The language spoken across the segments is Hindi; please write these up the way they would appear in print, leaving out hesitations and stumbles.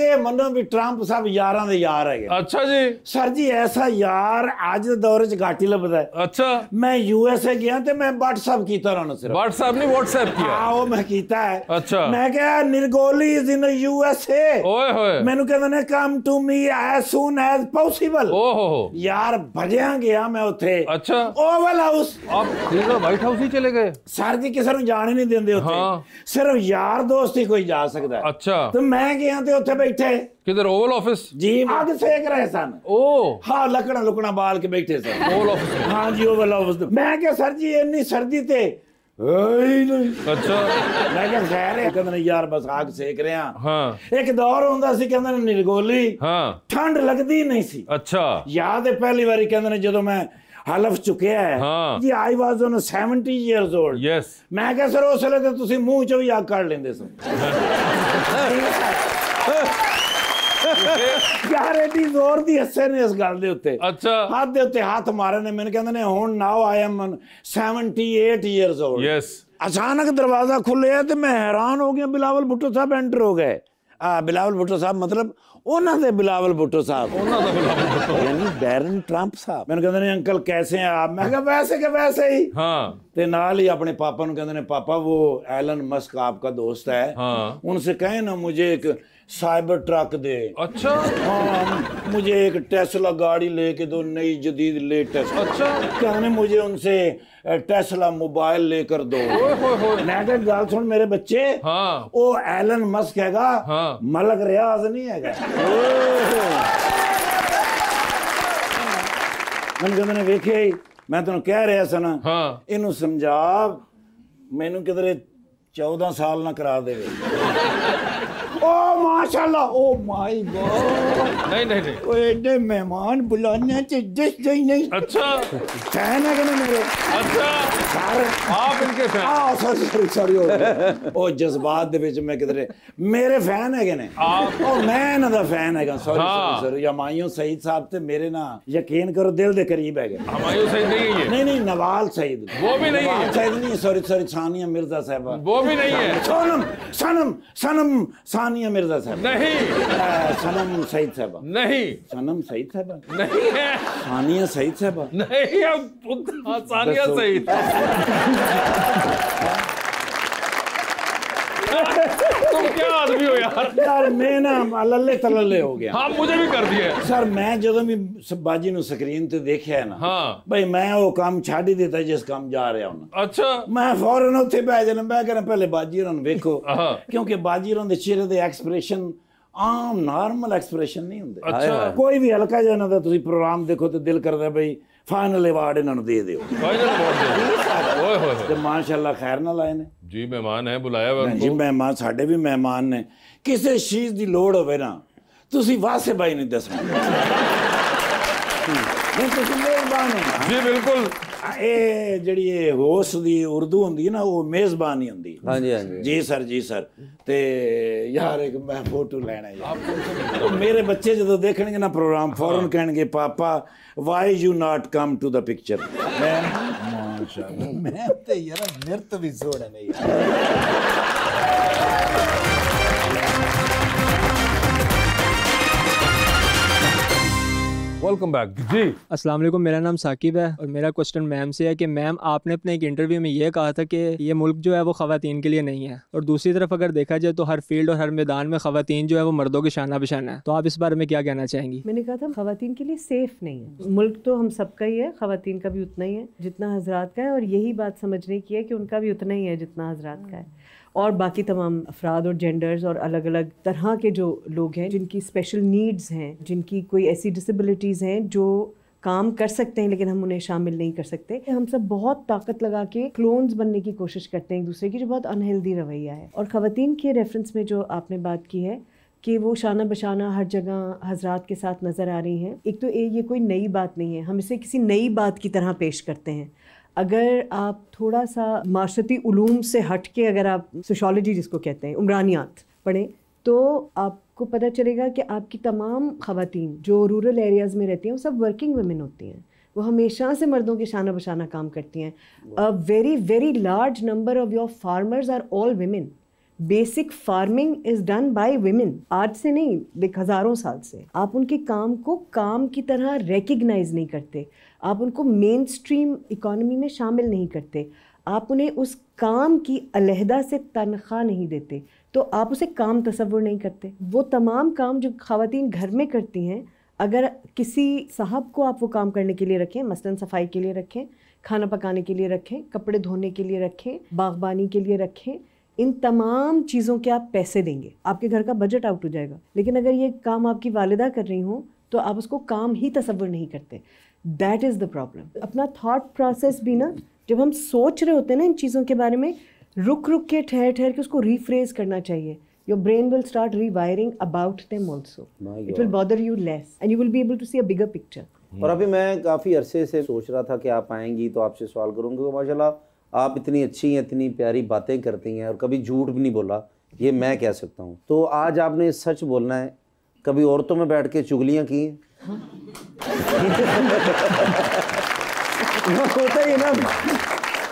ये मनो भी ट्रंप साहब यारां दे यार है। अच्छा जी। सर जी ऐसा यार अज दे दौर च घाटी लभदा है। अच्छा। मैं यूएसए गया ते मैं व्हाट्सएप कीता उन्होंने सिर्फ। व्हाट्सएप नहीं व्हाट्सएप किया? हाँ वो मैं कीता है। अच्छा। मैं क्या निर्गोली इज इन यूएसए। ओए होए। मैनू कहंदे ने come to me as soon as possible. ओहो यार भजया गया मैं उत्थे। अच्छा। Oval house. आप सीधा व्हाइट हाउस ही चले गए? सर जी किसी ਨੂੰ ਜਾਣ ਹੀ ਨਹੀਂ ਦਿੰਦੇ ਉੱਥੇ। हाँ। सिर्फ यार दोस्त ही कोई जा सकता है। अच्छा। तो मैं गया ते उत्थे बैठे किधर ओवल ऑफिस? जी आग सेक रहे सन। ओ हाँ लकड़ा लुकड़ा बाल के बैठे सन ओवल ऑफिस में। हाँ जी ओवल हाउस। मैं क्या सर जी इन्नी सर्दी ते नहीं। अच्छा। मैं क्या खैर है कहते यार बस आग सेक रहे हैं। हाँ। एक दौर होंदा सी कहंदे निर्गोली हाँ। ठंड लगदी नहीं सी। अच्छा। याद है पहली बारी कहंदे ने ਜਦੋਂ मैं हलफ चुकिया है। हाँ। जी I was on 70 years old। Yes. मैं क्या सर उस ਵੇਲੇ ਤੇ ਤੁਸੀਂ ਮੂੰਹ ਚੋਂ ਵੀ ਅੱਗ ਕੱਢ ਲੈਂਦੇ ਸੋ। यार एडी जोर दी हੱਸੇ ने इस गल दे उत्ते। अच्छा। हाथ दे उत्ते हाथ मारे ने। मैंने कहंदे ने हुन now I am 78 years old। Yes. अचानक दरवाजा खुले ते मैं हैरान हो गया। बिलावल भुट्टो साहब एंटर हो गए। बिलावल भुट्टो साहब मतलब उन्होंने दे बिलावल भुट्टो साहब यानी बैरन ट्रंप साहब। मैंने कहते ने अंकल कैसे हैं आप? मैं कहा वैसे के वैसे ही। हाँ। ते नाल ही अपने पापा नु कहते ने पापा वो एलन मस्क आपका दोस्त है। हाँ। उनसे कहे ना मुझे एक साइबर ट्रक दे। अच्छा। हाँ मुझे एक टेस्ला गाड़ी लेके दो नई जदीद लेटेस्ट। अच्छा। कहने मुझे उनसे टेस्ला मोबाइल लेकर दो। मैं क्या गल सुन मेरे बच्चे। हाँ। वो एलन मस्क हैगा। हाँ। मलक रियाज नहीं हैगा। मैंने कहते ने वेखे मैं तेन कह रहा सा ना। हाँ। इनू समझा मैनू किधरे 14 साल ना करा दे। ओ माशाल्लाह ओ माय गॉड। नहीं नहीं नहीं। ओ एडे मेहमान बुलाने च जिस ही नहीं। अच्छा। फैन है कि नहीं मेरे? अच्छा। सर आप इनके फैन? सॉरी सॉरी ओ जज्बात दे विच मैं किधरे मेरे फैन है कि नहीं? आप ओ मैं इन्हां दा फैन हैगा। सॉरी हाँ। सॉरी हुमायूं सईद साहब ते मेरे ना यकीन करो दिल दे करीब हैगे। हुमायूं सईद नहीं है ये? नहीं नहीं नवाल सईद। वो भी नहीं है? नवाल सईद नहीं सॉरी सॉरी सानिया मिर्जा साहबा। वो भी नहीं है? सनम सनम सनम सानिया मिर्जा साहब। नहीं। सनम सईद साहबा। नहीं। सनम सईद साहबा नहीं है। सानिया सईद साहबा। नहीं अब सानिया सईद। तुम क्या आदमी हो यार? यार मैं ना लल्ले तलल्ले हो गया। हाँ मुझे भी कर दिया सर मैं ਜਦੋਂ ਵੀ ਬਾਜੀ ਨੂੰ ਸਕਰੀਨ ਤੇ ਦੇਖਿਆ ਨਾ। हाँ। ਭਾਈ ਮੈਂ ਉਹ ਕੰਮ ਛੱਡ ਹੀ ਦਿੱਤਾ ਜਿਸ ਕੰਮ ਜਾ ਰਿਹਾ ਹੁਣ। अच्छा। ਮੈਂ ਫੌਰਨ ਉੱਥੇ ਬਹਿ ਜਾਣਾ। ਮੈਂ ਕਹਿੰਦਾ ਪਹਿਲੇ ਬਾਜੀ ਹੋਰਾਂ ਨੂੰ ਵੇਖੋ हाँ। ਕਿਉਂਕਿ ਬਾਜੀ ਹੋਰਾਂ ਦੇ ਚਿਹਰੇ ਦੇ ਐਕਸਪ੍ਰੈਸ਼ਨ ਆਮ ਨਾਰਮਲ ਐਕਸਪ੍ਰੈਸ਼ਨ ਨਹੀਂ ਹੁੰਦੇ। अच्छा। ਕੋਈ ਵੀ ਹਲਕਾ ਜਿਹਾ ਇਹਨਾਂ ਦਾ ਤੁਸੀਂ ਪ੍ਰੋਗਰਾਮ ਦੇਖੋ ਤੇ ਦਿਲ ਕਰਦਾ ਬਈ ਫਾਈਨਲ ਅਵਾਰਡ ਇਹਨਾਂ ਨੂੰ ਦੇ ਦਿਓ। Final award. ओए होए ਤੇ ਮਾਸ਼ਾਅੱਲਾ ਖੈਰ ਨਾਲ ਆਏ ਨੇ। जी मेहमान है बुलाया हुआ ਜੀ उनको। ਮਹਿਮਾਨ ਸਾਡੇ ਵੀ ਮਹਿਮਾਨ ਨੇ। ਕਿਸੇ ਚੀਜ਼ ਦੀ ਲੋੜ ਹੋਵੇ ਨਾ ਤੁਸੀਂ ਵਾਸੇ ਬਾਈ ਨਹੀਂ ਦੱਸਣਾ। ਨਹੀਂ ਤੁਸੀਂ ਮਿਹਰਬਾਨ ਹੋ। जी बिल्कुल। ਇਹ ਜਿਹੜੀ ਇਹ ਹੋਸ ਦੀ ਉਰਦੂ ਹੁੰਦੀ ਹੈ ਨਾ ਉਹ ਮੇਜ਼ਬਾਨੀ ਹੁੰਦੀ ਹੈ। हाँ जी हाँ जी। ਜੀ ਸਰ ਜੀ ਸਰ। ਤੇ ਯਾਰ ਇੱਕ ਮੈਂ ਫੋਟੋ ਲੈਣਾ ਯਾਰ। तो ਮੇਰੇ ਬੱਚੇ ਜਦੋਂ ਦੇਖਣਗੇ ਨਾ ਪ੍ਰੋਗਰਾਮ ਫੌਰਨ ਕਹਿਣਗੇ ਪਾਪਾ why you not come to the picture. ਮੈਂ ਮਾਸ਼ਾਅੱਲਾ ਮੈਂ ਤੇ ਯਾਰ ਮਿਰਤ ਵੀ ਸੋਹਣੇ ਨੇ ਯਾਰ। वेलकम बैक जी। अस्सलाम वालेकुम, मेरा नाम साकिब है और मेरा क्वेश्चन मैम से है कि मैम आपने अपने एक इंटरव्यू में ये कहा था कि ये मुल्क जो है वो ख़वातीन के लिए नहीं है, और दूसरी तरफ अगर देखा जाए तो हर फील्ड और हर मैदान में ख़वातीन जो है वो मर्दों के शाना बिशाना है, तो आप इस बारे में क्या कहना चाहेंगी? मैंने कहा था ख़वातीन के लिए सेफ नहीं है। मुल्क तो हम सबका ही है, ख़वातीन का भी उतना ही है जितना हजरात का है, और यही बात समझने की है कि उनका भी उतना ही है जितना हजरात का है। और बाकी तमाम अफराद और जेंडर्स और अलग अलग तरह के जो लोग हैं जिनकी स्पेशल नीड्स हैं, जिनकी कोई ऐसी डिसेबिलिटीज़ हैं जो काम कर सकते हैं लेकिन हम उन्हें शामिल नहीं कर सकते। हम सब बहुत ताकत लगा के क्लोन्स बनने की कोशिश करते हैं एक दूसरे की, जो बहुत अनहेल्दी रवैया है। और ख़वातीन के रेफरेंस में जो आपने बात की है कि वो शाना बशाना हर जगह हजरात के साथ नज़र आ रही हैं, एक तो ये कोई नई बात नहीं है, हम इसे किसी नई बात की तरह पेश करते हैं। अगर आप थोड़ा सा माशरती उलूम से हट के अगर आप सोशोलॉजी जिसको कहते हैं उमरानियात पढ़ें तो आपको पता चलेगा कि आपकी तमाम ख़वातीन जो रूरल एरियाज़ में रहती हैं वो सब वर्किंग वुमेन होती हैं। वो हमेशा से मर्दों के शाना बशाना काम करती हैं। A very very large number of your farmers are all women. Basic farming is done by women, आज से नहीं, देख हजारों साल से। आप उनके काम को काम की तरह रिकग्नाइज नहीं करते, आप उनको मेन स्ट्रीम इकोनॉमी में शामिल नहीं करते, आप उन्हें उस काम की अलहदा से तनख्वाह नहीं देते, तो आप उसे काम तसव्वुर नहीं करते। वो तमाम काम जो ख़वातीन घर में करती हैं, अगर किसी साहब को आप वो काम करने के लिए रखें, मसलन सफाई के लिए रखें, खाना पकाने के लिए रखें, कपड़े धोने के लिए रखें, बागबानी के लिए रखें, इन तमाम चीज़ों के आप पैसे देंगे, आपके घर का बजट आउट हो जाएगा। लेकिन अगर ये काम आपकी वालिदा कर रही हों तो आप उसको काम ही तसव्वुर नहीं करते। That is the problem. अपना थॉट प्रोसेस भी ना, जब हम सोच रहे होते हैं ना इन चीज़ों के बारे में, रुक रुक के ठहर ठहर के उसको रीफ्रेज करना चाहिए। Your brain will start rewiring about them also. It will bother you less and you will be able to see a bigger picture. और अभी मैं काफ़ी अरसे से सोच रहा था कि आप आएंगी तो आपसे सवाल करूँगा, क्योंकि माशाल्लाह आप इतनी अच्छी हैं, इतनी प्यारी बातें करती हैं और कभी झूठ भी नहीं बोला, ये मैं कह सकता हूँ। तो आज आपने सच बोलना है, कभी औरतों में बैठ के चुगलियाँ की हैं? होता ही ना,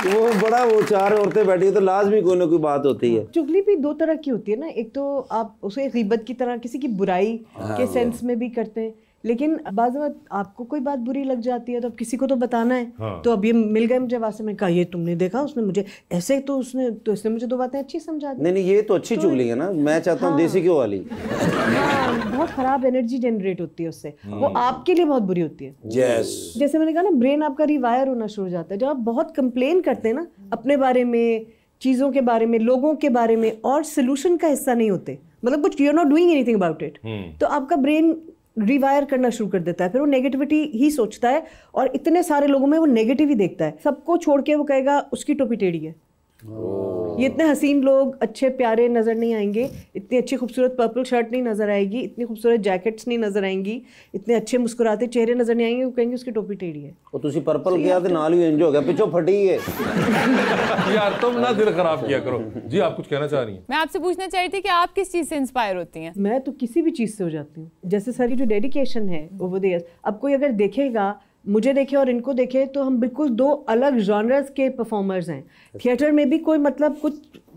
वो बड़ा वो चार औरतें बैठी तो लाजमी कोई ना कोई बात होती है। चुगली भी दो तरह की होती है ना, एक तो आप उसे गीबत की तरह किसी की बुराई के सेंस में भी करते हैं, लेकिन बाज़ वक़्त आपको कोई बात बुरी लग जाती है तो अब किसी को तो बताना है। तो अब ये मिल गए मुझे वास्ते में, कहा ये तुमने देखा उसने मुझे ऐसे, तो इसने मुझे दो बातें अच्छी समझा दी। नहीं ये तो अच्छी चुगली है ना, मैं चाहता हूँ देसी घ्यो वाली। हाँ, बहुत ख़राब एनर्जी जनरेट होती है उससे, वो आपके लिए बहुत बुरी होती है। जैसे मैंने कहा ना, ब्रेन आपका रिवायर होना शुरू हो जाता है जब आप बहुत कंप्लेन करते हैं ना अपने बारे में, चीज़ों के बारे में, लोगों के बारे में, और सोल्यूशन का हिस्सा नहीं होते, मतलब कुछ you are not doing anything about it, तो आपका ब्रेन रिवायर करना शुरू कर देता है, फिर वो नेगेटिविटी ही सोचता है और इतने सारे लोगों में वो नेगेटिव ही देखता है। सबको छोड़ के वो कहेगा उसकी टोपी टेढ़ी है, ये इतने हसीन लोग अच्छे प्यारे नज़र नहीं आएंगे, इतनी अच्छी खूबसूरत पर्पल शर्ट नहीं नज़र आएगी, इतनी खूबसूरत जैकेट्स नहीं नज़र आएंगी, इतने अच्छे मुस्कुराते चेहरे नज़र नहीं आएंगे, वो कहेंगे उसकी टोपी टेढ़ी है। और तुसी पर्पल किया तो नाल ही इंज हो गया, पिछो फटी है। यार तुम ना दिल खराब किया करो। जी आप कुछ कहना चाह रही हैं? मैं आपसे पूछना चाह रही थी कि आप किस चीज़ से इंस्पायर होती हैं? मैं तो किसी भी चीज़ से हो जाती हूँ। जैसे सर की जो डेडिकेशन है ओवर द ईयर्स, अब कोई अगर देखेगा, मुझे देखे और इनको देखे, तो हम बिल्कुल दो अलग जॉनर्स के परफॉर्मर्स हैं। थिएटर में भी कोई मतलब कुछ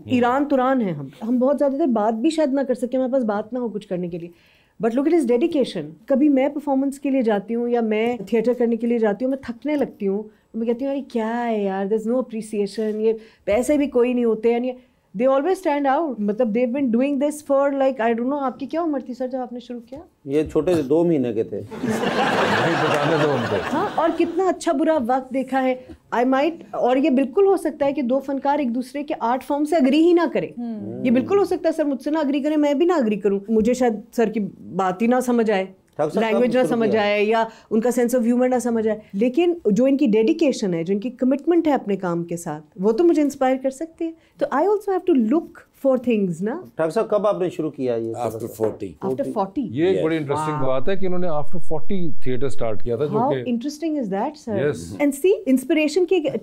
ईरान तुरान है, हम बहुत ज़्यादा देर बात भी शायद ना कर सके, हमारे पास बात ना हो कुछ करने के लिए, but look at his dedication. कभी मैं परफॉर्मेंस के लिए जाती हूँ या मैं थिएटर करने के लिए जाती हूँ, मैं थकने लगती हूँ, मैं कहती हूँ अरे क्या है यार, देयर इज़ नो अप्रिसिएशन, ये पैसे भी कोई नहीं होते, यानी दे ऑलवेज स्टैंड आउट, मतलब they have been doing this for like I don't know, आपकी क्या उम्र थी सर जब आपने शुरू किया? ये छोटे से 2 महीने के थे। नहीं बताने दो उनको। हाँ, और कितना अच्छा बुरा वक्त देखा है। आई माइट, और ये बिल्कुल हो सकता है कि दो फनकार एक दूसरे के आर्ट फॉर्म से अग्री ही ना करें, ये बिल्कुल हो सकता है। सर मुझसे ना अग्री करें, मैं भी ना अग्री करूं, मुझे शायद सर की बात ही ना समझ आए, लैंग्वेज ना समझ आए, या उनका सेंस ऑफ ह्यूमर ना समझ आए, लेकिन जो इनकी डेडिकेशन है, जो इनकी कमिटमेंट है अपने काम के साथ, वो तो मुझे इंस्पायर कर सकती है। तो I also have to look for things ना। डॉक्टर साहब कब आपने शुरू किया ये? आफ्टर 40। आफ्टर 40। ये एक बड़ी इंटरेस्टिंग बात है कि इन्होंने आफ्टर 40 थिएटर स्टार्ट किया था, जो How कि interesting is that, sir? Yes. And see, inspiration की एक